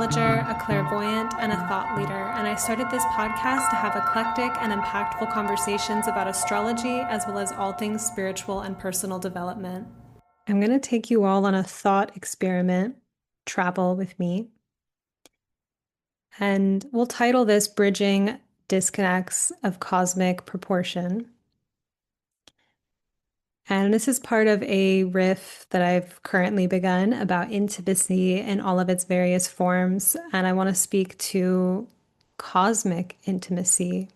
astrologer, a clairvoyant, and a thought leader, and I started this podcast to have eclectic and impactful conversations about astrology as well as all things spiritual and personal development. I'm going to take you all on a thought experiment, travel with me, and we'll title this Bridging Disconnects of Cosmic Proportion. And this is part of a riff that I've currently begun about intimacy in all of its various forms. And I want to speak to cosmic intimacy.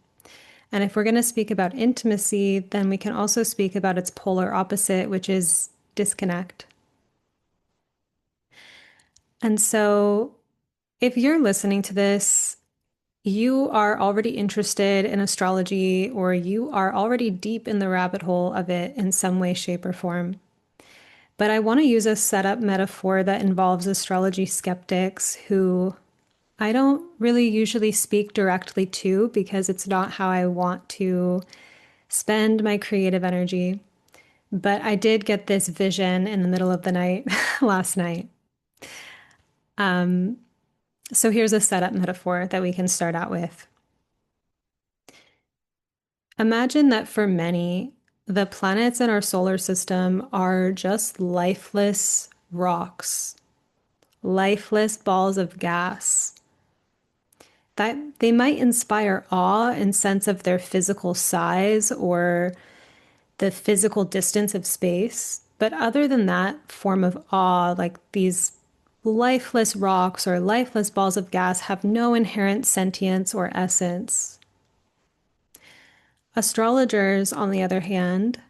And if we're going to speak about intimacy, then we can also speak about its polar opposite, which is disconnect. And so if you're listening to this, you are already interested in astrology, or you are already deep in the rabbit hole of it in some way, shape, or form. But I want to use a setup metaphor that involves astrology skeptics who I don't really usually speak directly to because it's not how I want to spend my creative energy. But I did get this vision in the middle of the night last night. So here's a setup metaphor that we can start out with. Imagine that for many, the planets in our solar system are just lifeless rocks, lifeless balls of gas. That they might inspire awe in sense of their physical size or the physical distance of space. But other than that form of awe, like these lifeless rocks or lifeless balls of gas have no inherent sentience or essence. Astrologers, on the other hand,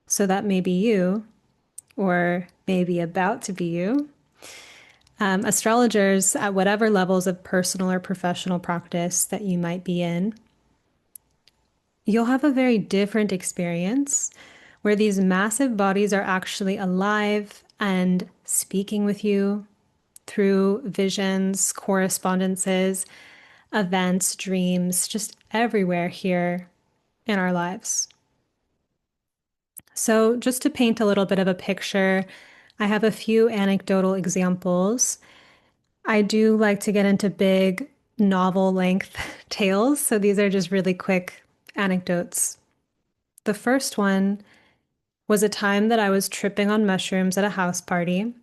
so that may be you, or maybe about to be you, astrologers at whatever levels of personal or professional practice that you might be in, you'll have a very different experience where these massive bodies are actually alive and speaking with you through visions, correspondences, events, dreams, just everywhere here in our lives. So, just to paint a little bit of a picture, I have a few anecdotal examples. I do like to get into big novel length tales, so these are just really quick anecdotes. The first one was a time that I was tripping on mushrooms at a house party.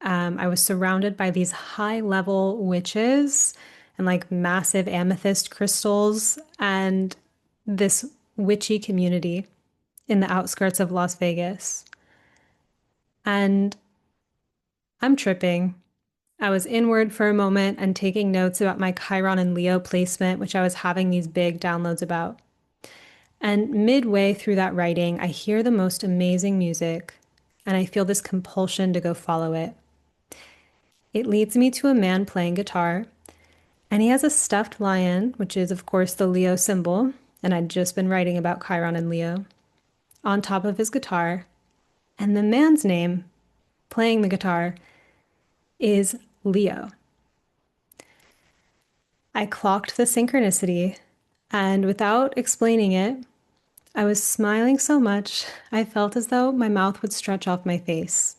I was surrounded by these high level witches and like massive amethyst crystals and this witchy community in the outskirts of Las Vegas. And I'm tripping. I was inward for a moment and taking notes about my Chiron and Leo placement, which I was having these big downloads about. And midway through that writing, I hear the most amazing music, and I feel this compulsion to go follow it. It leads me to a man playing guitar, and he has a stuffed lion, which is, of course, the Leo symbol, and I'd just been writing about Chiron and Leo, on top of his guitar. And the man's name, playing the guitar, is Leo. I clocked the synchronicity, and without explaining it, I was smiling so much I felt as though my mouth would stretch off my face.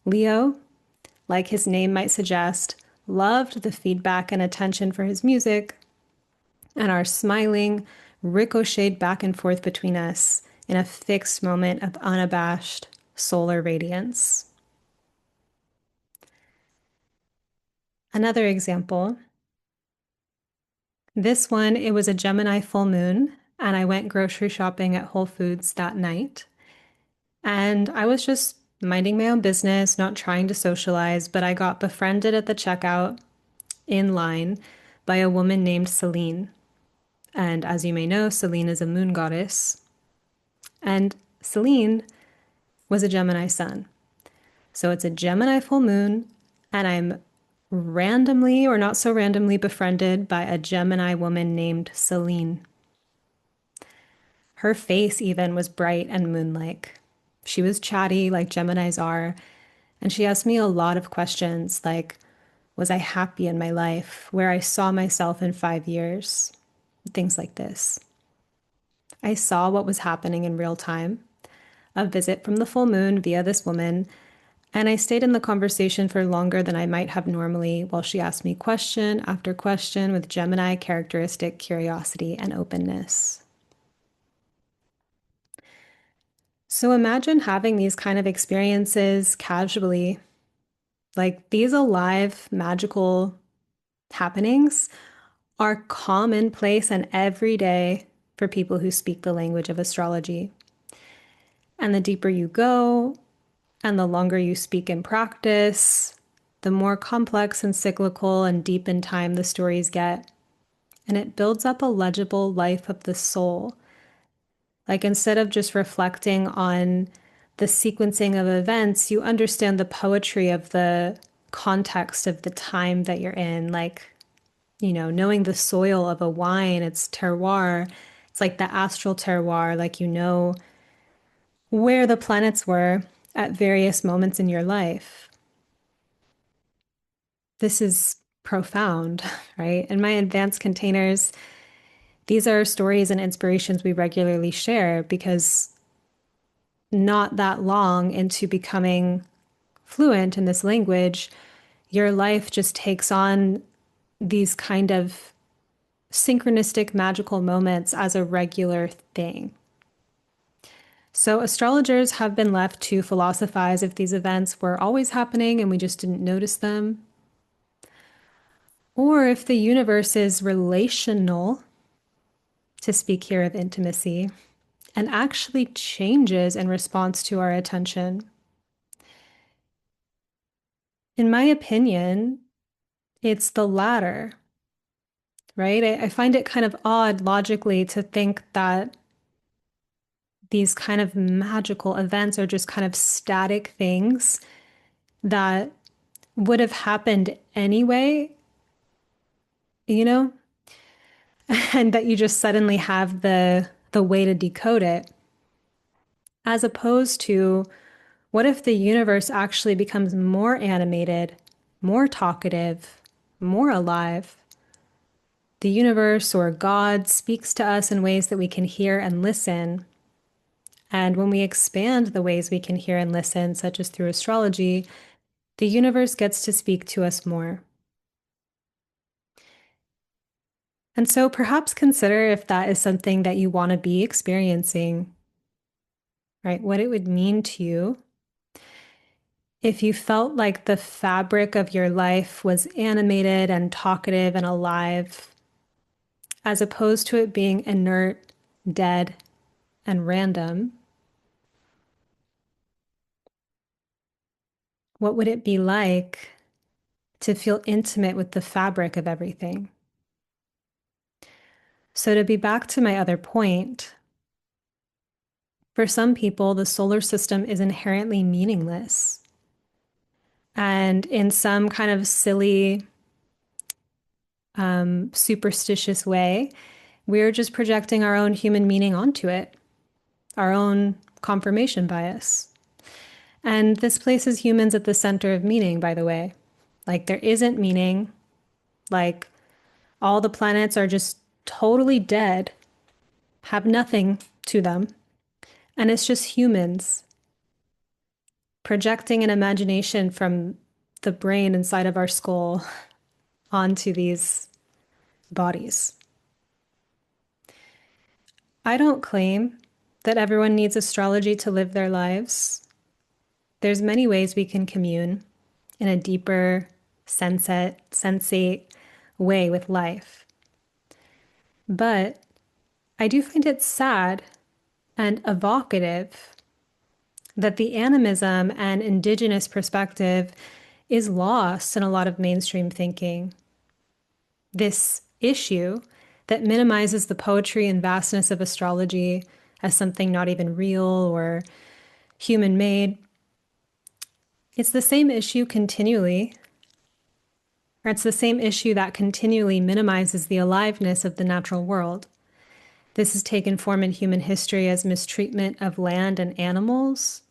Leo, like his name might suggest, loved the feedback and attention for his music, and our smiling ricocheted back and forth between us in a fixed moment of unabashed solar radiance. Another example. This one, it was a Gemini full moon, and I went grocery shopping at Whole Foods that night. And I was just minding my own business, not trying to socialize, but I got befriended at the checkout in line by a woman named Celine. And as you may know, Celine is a moon goddess. And Celine was a Gemini sun. So it's a Gemini full moon, and I'm randomly or not so randomly befriended by a Gemini woman named Celine. Her face even was bright and moon-like. She was chatty like Geminis are, and she asked me a lot of questions like, was I happy in my life? Where I saw myself in 5 years? Things like this. I saw what was happening in real time. A visit from the full moon via this woman, And I stayed in the conversation for longer than I might have normally while she asked me question after question with Gemini characteristic curiosity and openness. So imagine having these kind of experiences casually, like these alive, magical happenings are commonplace and everyday for people who speak the language of astrology. And the deeper you go, and the longer you speak in practice, the more complex and cyclical and deep in time the stories get. And it builds up a legible life of the soul. Like instead of just reflecting on the sequencing of events, you understand the poetry of the context of the time that you're in. Like, knowing the soil of a wine, its terroir, it's like the astral terroir, like where the planets were at various moments in your life. This is profound, right? In my advanced containers, these are stories and inspirations we regularly share because not that long into becoming fluent in this language, your life just takes on these kind of synchronistic magical moments as a regular thing. So, astrologers have been left to philosophize if these events were always happening and we just didn't notice them, or if the universe is relational, to speak here of intimacy, and actually changes in response to our attention. In my opinion, it's the latter, right? I find it kind of odd logically to think that these kind of magical events are just kind of static things that would have happened anyway, you know, and that you just suddenly have the way to decode it, as opposed to what if the universe actually becomes more animated, more talkative, more alive? The universe or God speaks to us in ways that we can hear and listen. And when we expand the ways we can hear and listen, such as through astrology, the universe gets to speak to us more. And so perhaps consider if that is something that you want to be experiencing, right? What it would mean to you if you felt like the fabric of your life was animated and talkative and alive, as opposed to it being inert, dead, and random. What would it be like to feel intimate with the fabric of everything? So, to be back to my other point, for some people, the solar system is inherently meaningless. And in some kind of silly, superstitious way, we're just projecting our own human meaning onto it, our own confirmation bias. And this places humans at the center of meaning, by the way. Like, there isn't meaning. Like, all the planets are just totally dead, have nothing to them. And it's just humans projecting an imagination from the brain inside of our skull onto these bodies. I don't claim that everyone needs astrology to live their lives. There's many ways we can commune in a deeper, sensate way with life. But I do find it sad and evocative that the animism and indigenous perspective is lost in a lot of mainstream thinking. This issue that minimizes the poetry and vastness of astrology as something not even real or human made, it's the same issue continually, or it's the same issue that continually minimizes the aliveness of the natural world. This has taken form in human history as mistreatment of land and animals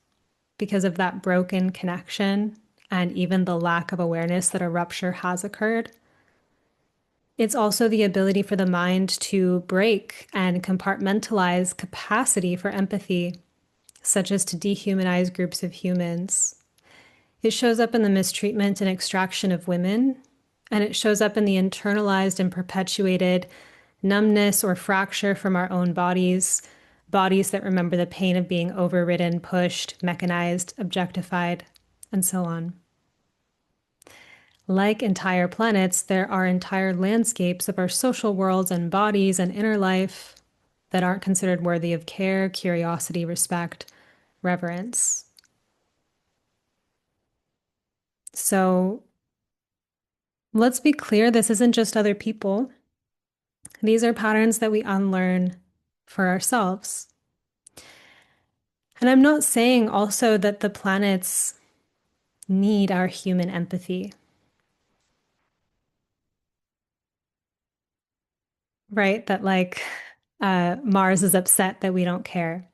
because of that broken connection and even the lack of awareness that a rupture has occurred. It's also the ability for the mind to break and compartmentalize capacity for empathy, such as to dehumanize groups of humans. It shows up in the mistreatment and extraction of women, and it shows up in the internalized and perpetuated numbness or fracture from our own bodies, bodies that remember the pain of being overridden, pushed, mechanized, objectified, and so on. Like entire planets, there are entire landscapes of our social worlds and bodies and inner life that aren't considered worthy of care, curiosity, respect, reverence. So let's be clear, this isn't just other people. These are patterns that we unlearn for ourselves. And I'm not saying also that the planets need our human empathy, right? That like Mars is upset that we don't care.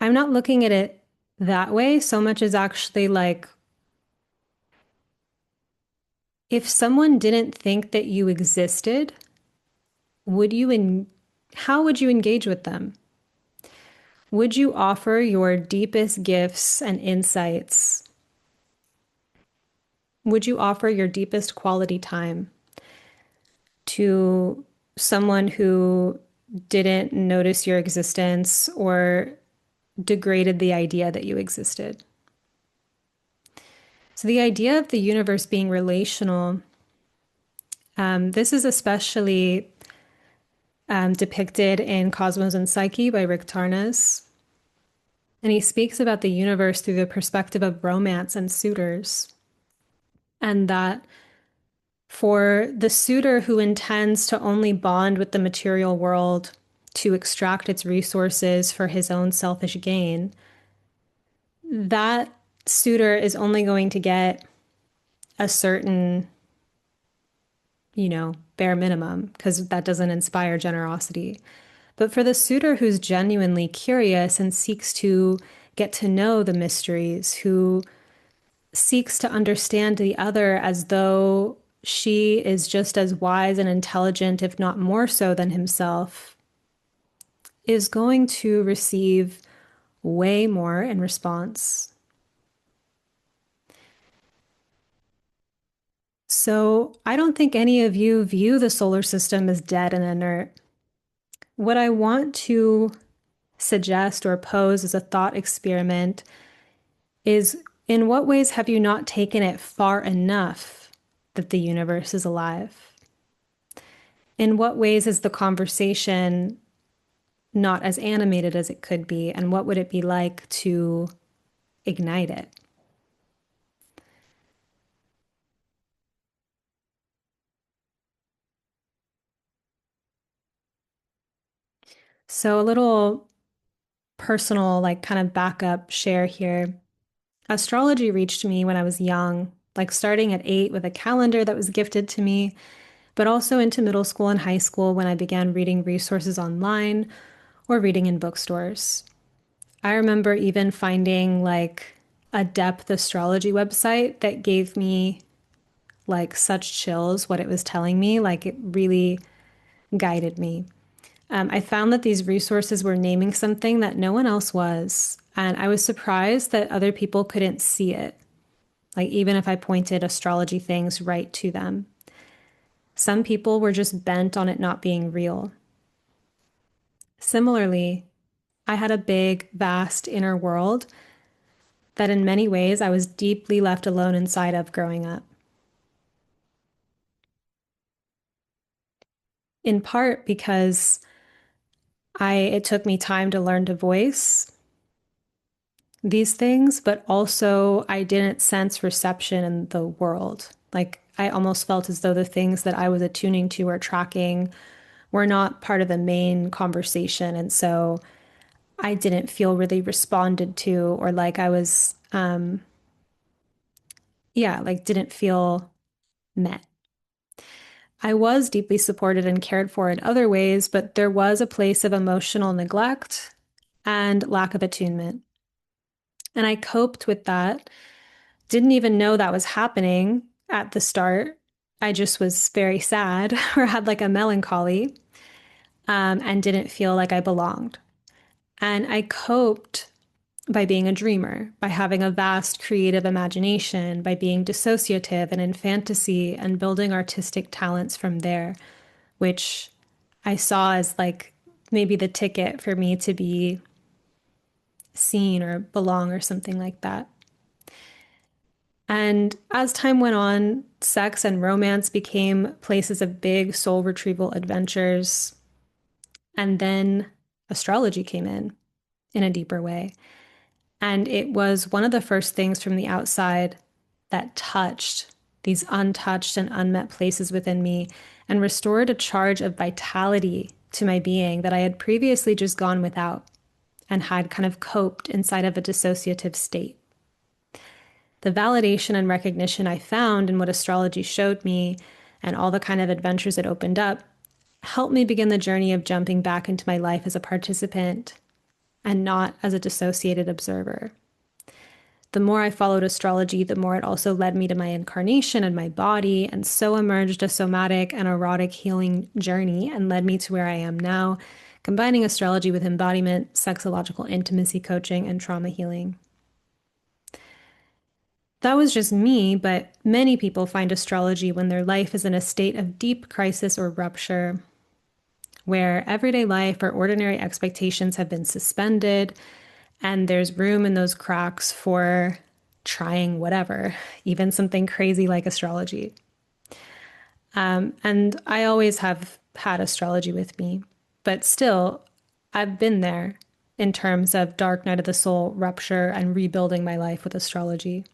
I'm not looking at it that way so much as actually like if someone didn't think that you existed, would you how would you engage with them? Would you offer your deepest gifts and insights? Would you offer your deepest quality time to someone who didn't notice your existence or degraded the idea that you existed? So, the idea of the universe being relational, this is especially depicted in Cosmos and Psyche by Rick Tarnas. And he speaks about the universe through the perspective of romance and suitors. And that for the suitor who intends to only bond with the material world to extract its resources for his own selfish gain, that suitor is only going to get a certain, bare minimum because that doesn't inspire generosity. But for the suitor who's genuinely curious and seeks to get to know the mysteries, who seeks to understand the other as though she is just as wise and intelligent, if not more so than himself, is going to receive way more in response. So I don't think any of you view the solar system as dead and inert. What I want to suggest or pose as a thought experiment is in what ways have you not taken it far enough that the universe is alive? In what ways is the conversation not as animated as it could be? And what would it be like to ignite it? So, a little personal, like kind of backup share here. Astrology reached me when I was young, like starting at 8 with a calendar that was gifted to me, but also into middle school and high school when I began reading resources online or reading in bookstores. I remember even finding like a depth astrology website that gave me like such chills what it was telling me. Like it really guided me. I found that these resources were naming something that no one else was. And I was surprised that other people couldn't see it. Like even if I pointed astrology things right to them, some people were just bent on it not being real. Similarly, I had a big, vast inner world that in many ways I was deeply left alone inside of growing up. In part because it took me time to learn to voice these things, but also I didn't sense reception in the world. Like I almost felt as though the things that I was attuning to or tracking were not part of the main conversation. And so I didn't feel really responded to or like I was, yeah, like didn't feel met. I was deeply supported and cared for in other ways, but there was a place of emotional neglect and lack of attunement. And I coped with that. Didn't even know that was happening at the start. I just was very sad or had like a melancholy and didn't feel like I belonged. And I coped by being a dreamer, by having a vast creative imagination, by being dissociative and in fantasy and building artistic talents from there, which I saw as like maybe the ticket for me to be seen or belong or something like that. And as time went on, sex and romance became places of big soul retrieval adventures. And then astrology came in a deeper way. And it was one of the first things from the outside that touched these untouched and unmet places within me and restored a charge of vitality to my being that I had previously just gone without and had kind of coped inside of a dissociative state. The validation and recognition I found in what astrology showed me and all the kind of adventures it opened up helped me begin the journey of jumping back into my life as a participant and not as a dissociated observer. The more I followed astrology, the more it also led me to my incarnation and my body, and so emerged a somatic and erotic healing journey and led me to where I am now, combining astrology with embodiment, sexological intimacy coaching, and trauma healing. That was just me, but many people find astrology when their life is in a state of deep crisis or rupture, where everyday life or ordinary expectations have been suspended, and there's room in those cracks for trying whatever, even something crazy like astrology. And I always have had astrology with me, but still, I've been there in terms of dark night of the soul rupture and rebuilding my life with astrology.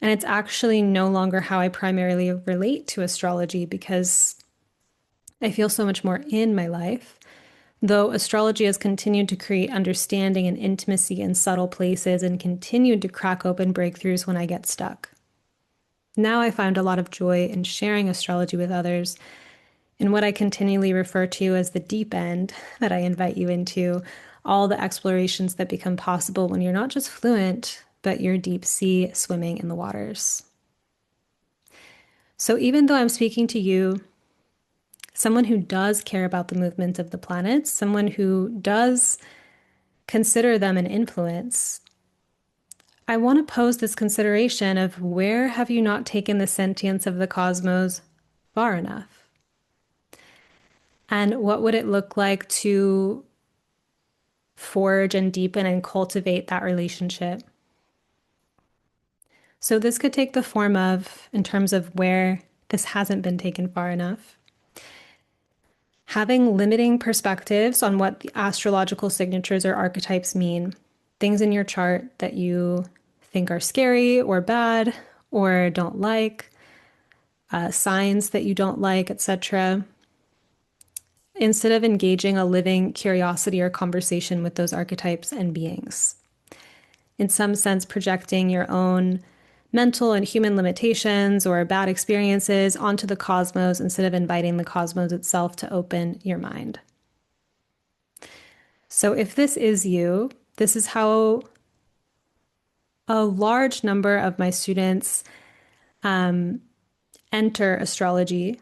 And it's actually no longer how I primarily relate to astrology because I feel so much more in my life. Though astrology has continued to create understanding and intimacy in subtle places and continued to crack open breakthroughs when I get stuck. Now I find a lot of joy in sharing astrology with others in what I continually refer to as the deep end that I invite you into, all the explorations that become possible when you're not just fluent, but you're deep sea swimming in the waters. So even though I'm speaking to you, someone who does care about the movement of the planets, someone who does consider them an influence, I want to pose this consideration of where have you not taken the sentience of the cosmos far enough? And what would it look like to forge and deepen and cultivate that relationship? So this could take the form of, in terms of where this hasn't been taken far enough, having limiting perspectives on what the astrological signatures or archetypes mean, things in your chart that you think are scary or bad or don't like, signs that you don't like, etc. Instead of engaging a living curiosity or conversation with those archetypes and beings. In some sense, projecting your own mental and human limitations or bad experiences onto the cosmos instead of inviting the cosmos itself to open your mind. So if this is you, this is how a large number of my students enter astrology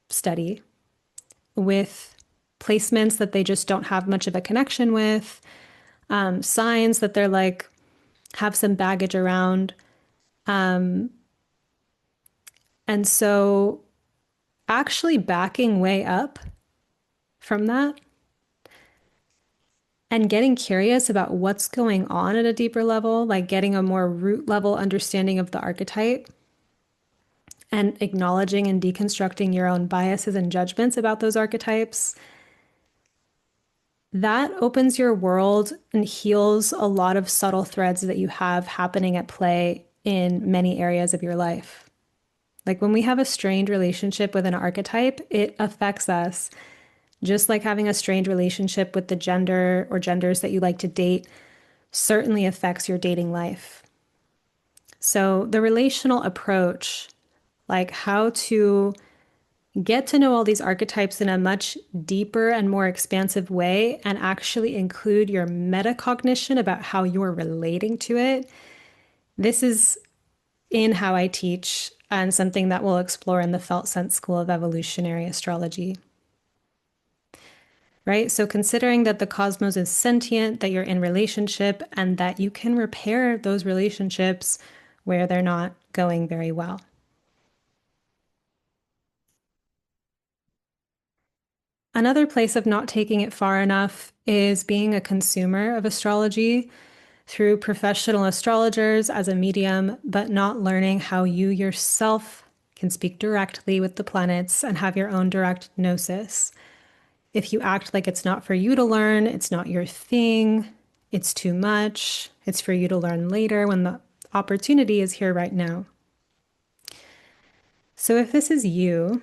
study with placements that they just don't have much of a connection with, signs that they're like, have some baggage around. And so actually backing way up from that and getting curious about what's going on at a deeper level, like getting a more root level understanding of the archetype and acknowledging and deconstructing your own biases and judgments about those archetypes, that opens your world and heals a lot of subtle threads that you have happening at play in many areas of your life. Like when we have a strained relationship with an archetype, it affects us. Just like having a strained relationship with the gender or genders that you like to date certainly affects your dating life. So the relational approach, like how to get to know all these archetypes in a much deeper and more expansive way and actually include your metacognition about how you're relating to it. This is in how I teach and something that we'll explore in the Felt Sense School of Evolutionary Astrology. right? So considering that the cosmos is sentient, that you're in relationship, and that you can repair those relationships where they're not going very well. Another place of not taking it far enough is being a consumer of astrology through professional astrologers as a medium, but not learning how you yourself can speak directly with the planets and have your own direct gnosis. If you act like it's not for you to learn, it's not your thing, it's too much, it's for you to learn later when the opportunity is here right now. So if this is you,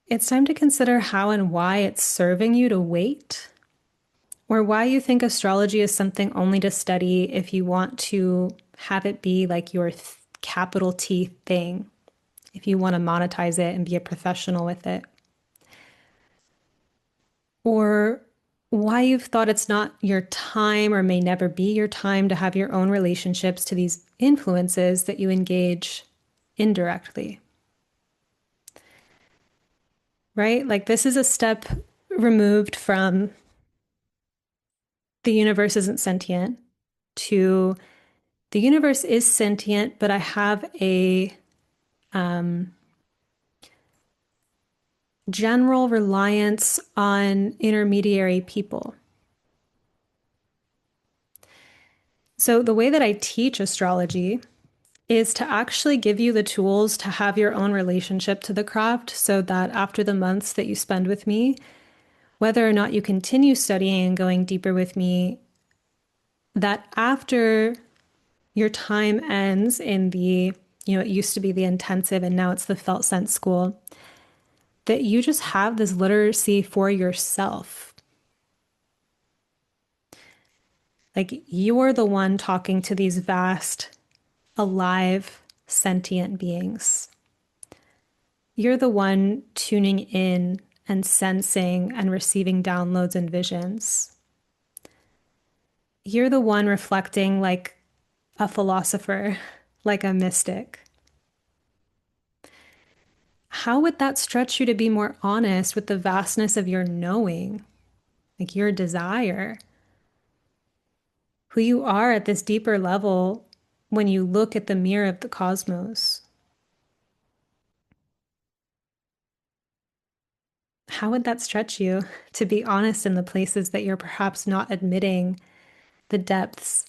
it's time to consider how and why it's serving you to wait, or why you think astrology is something only to study if you want to have it be like your capital T thing, if you want to monetize it and be a professional with it. Or why you've thought it's not your time or may never be your time to have your own relationships to these influences that you engage indirectly, right? Like this is a step removed from the universe isn't sentient to the universe is sentient, but I have a general reliance on intermediary people. So, the way that I teach astrology is to actually give you the tools to have your own relationship to the craft so that after the months that you spend with me, whether or not you continue studying and going deeper with me, that after your time ends in it used to be the intensive and now it's the felt sense school, that you just have this literacy for yourself. Like you're the one talking to these vast, alive, sentient beings. You're the one tuning in and sensing and receiving downloads and visions. You're the one reflecting like a philosopher, like a mystic. How would that stretch you to be more honest with the vastness of your knowing, like your desire, who you are at this deeper level when you look at the mirror of the cosmos? How would that stretch you to be honest in the places that you're perhaps not admitting the depths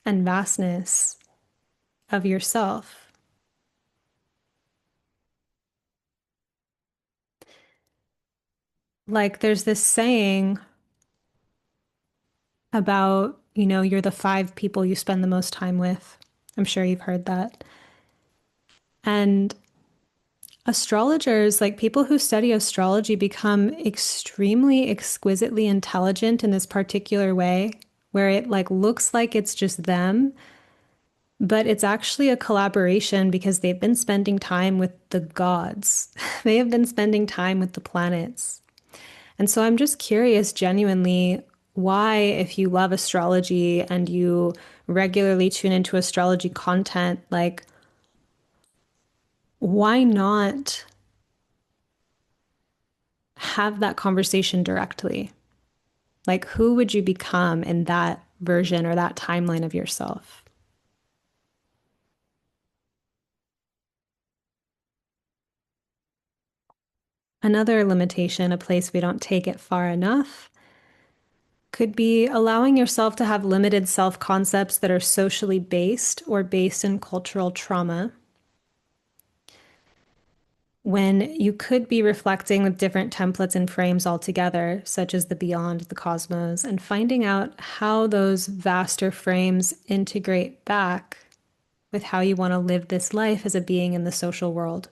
and vastness of yourself? Like there's this saying about, you're the five people you spend the most time with. I'm sure you've heard that. And astrologers, like people who study astrology, become extremely exquisitely intelligent in this particular way, where it like looks like it's just them, but it's actually a collaboration because they've been spending time with the gods. They have been spending time with the planets. And so I'm just curious, genuinely, why, if you love astrology and you regularly tune into astrology content, like, why not have that conversation directly? Like, who would you become in that version or that timeline of yourself? Another limitation, a place we don't take it far enough, could be allowing yourself to have limited self concepts that are socially based or based in cultural trauma, when you could be reflecting with different templates and frames altogether, such as the beyond, the cosmos, and finding out how those vaster frames integrate back with how you want to live this life as a being in the social world.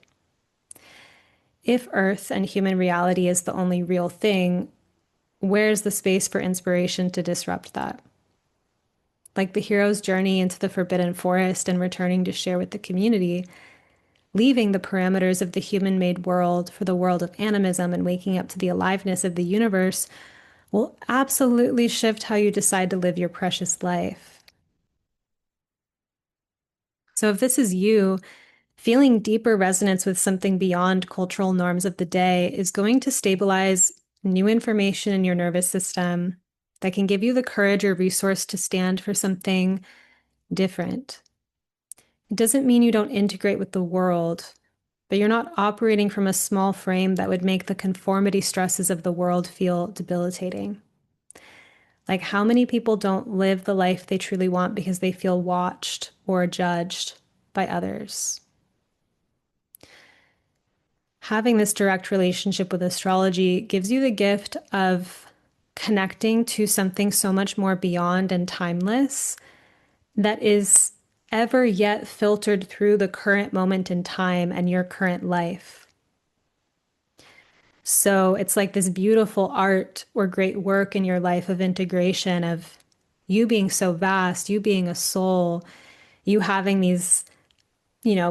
If Earth and human reality is the only real thing, where's the space for inspiration to disrupt that? Like the hero's journey into the forbidden forest and returning to share with the community, leaving the parameters of the human made world for the world of animism and waking up to the aliveness of the universe will absolutely shift how you decide to live your precious life. So, if this is you, Feeling deeper resonance with something beyond cultural norms of the day is going to stabilize new information in your nervous system that can give you the courage or resource to stand for something different. It doesn't mean you don't integrate with the world, but you're not operating from a small frame that would make the conformity stresses of the world feel debilitating. Like, how many people don't live the life they truly want because they feel watched or judged by others? Having this direct relationship with astrology gives you the gift of connecting to something so much more beyond and timeless that is ever yet filtered through the current moment in time and your current life. So it's like this beautiful art or great work in your life of integration of you being so vast, you being a soul, you having these,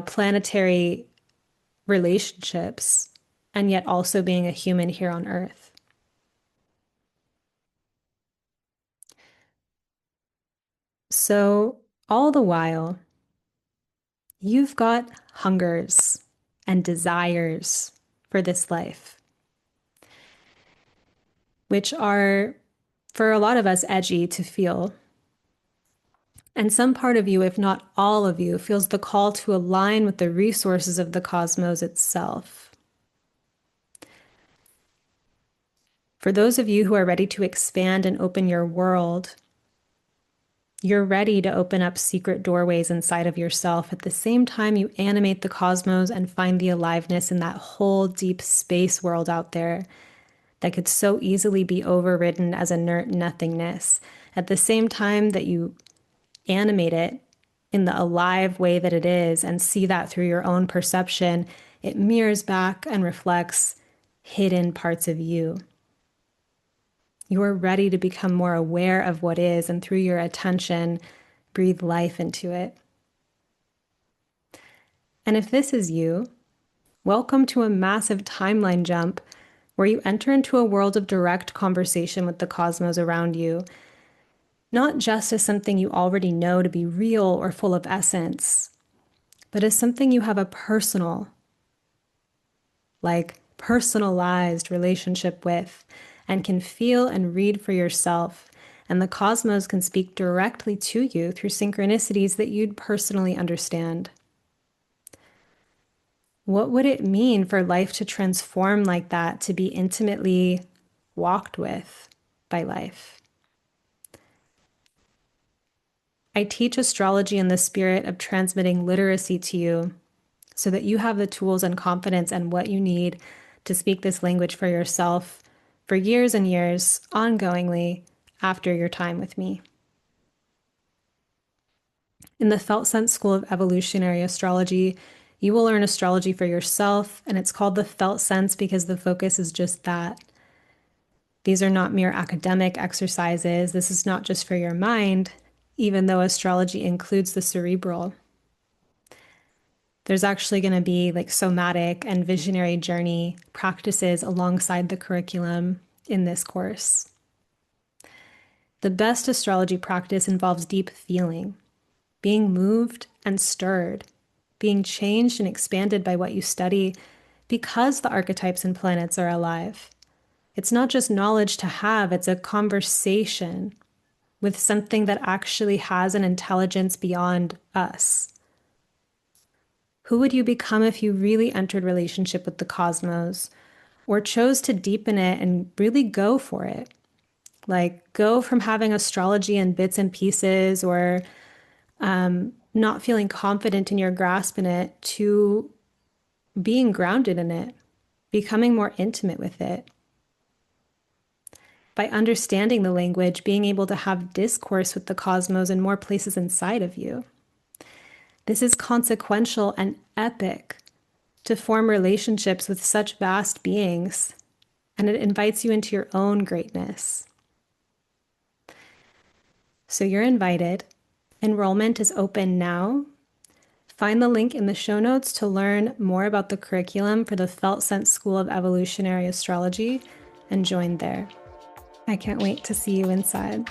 planetary relationships, and yet also being a human here on Earth. So, all the while, you've got hungers and desires for this life, which are, for a lot of us, edgy to feel. And some part of you, if not all of you, feels the call to align with the resources of the cosmos itself. For those of you who are ready to expand and open your world, you're ready to open up secret doorways inside of yourself at the same time you animate the cosmos and find the aliveness in that whole deep space world out there that could so easily be overridden as inert nothingness. At the same time that you animate it in the alive way that it is and see that through your own perception, it mirrors back and reflects hidden parts of you. You are ready to become more aware of what is, and through your attention, breathe life into it. And if this is you, welcome to a massive timeline jump where you enter into a world of direct conversation with the cosmos around you, not just as something you already know to be real or full of essence, but as something you have a personalized relationship with and can feel and read for yourself. And the cosmos can speak directly to you through synchronicities that you'd personally understand. What would it mean for life to transform like that, to be intimately walked with by life? I teach astrology in the spirit of transmitting literacy to you so that you have the tools and confidence and what you need to speak this language for yourself for years and years, ongoingly, after your time with me. In the Felt Sense School of Evolutionary Astrology, you will learn astrology for yourself, and it's called the Felt Sense because the focus is just that. These are not mere academic exercises. This is not just for your mind, even though astrology includes the cerebral. There's actually going to be like somatic and visionary journey practices alongside the curriculum in this course. The best astrology practice involves deep feeling, being moved and stirred, being changed and expanded by what you study because the archetypes and planets are alive. It's not just knowledge to have, it's a conversation with something that actually has an intelligence beyond us. Who would you become if you really entered relationship with the cosmos or chose to deepen it and really go for it? Like, go from having astrology in bits and pieces or not feeling confident in your grasp in it to being grounded in it, becoming more intimate with it. By understanding the language, being able to have discourse with the cosmos in more places inside of you. This is consequential and epic to form relationships with such vast beings, and it invites you into your own greatness. So you're invited. Enrollment is open now. Find the link in the show notes to learn more about the curriculum for the Felt Sense School of Evolutionary Astrology and join there. I can't wait to see you inside.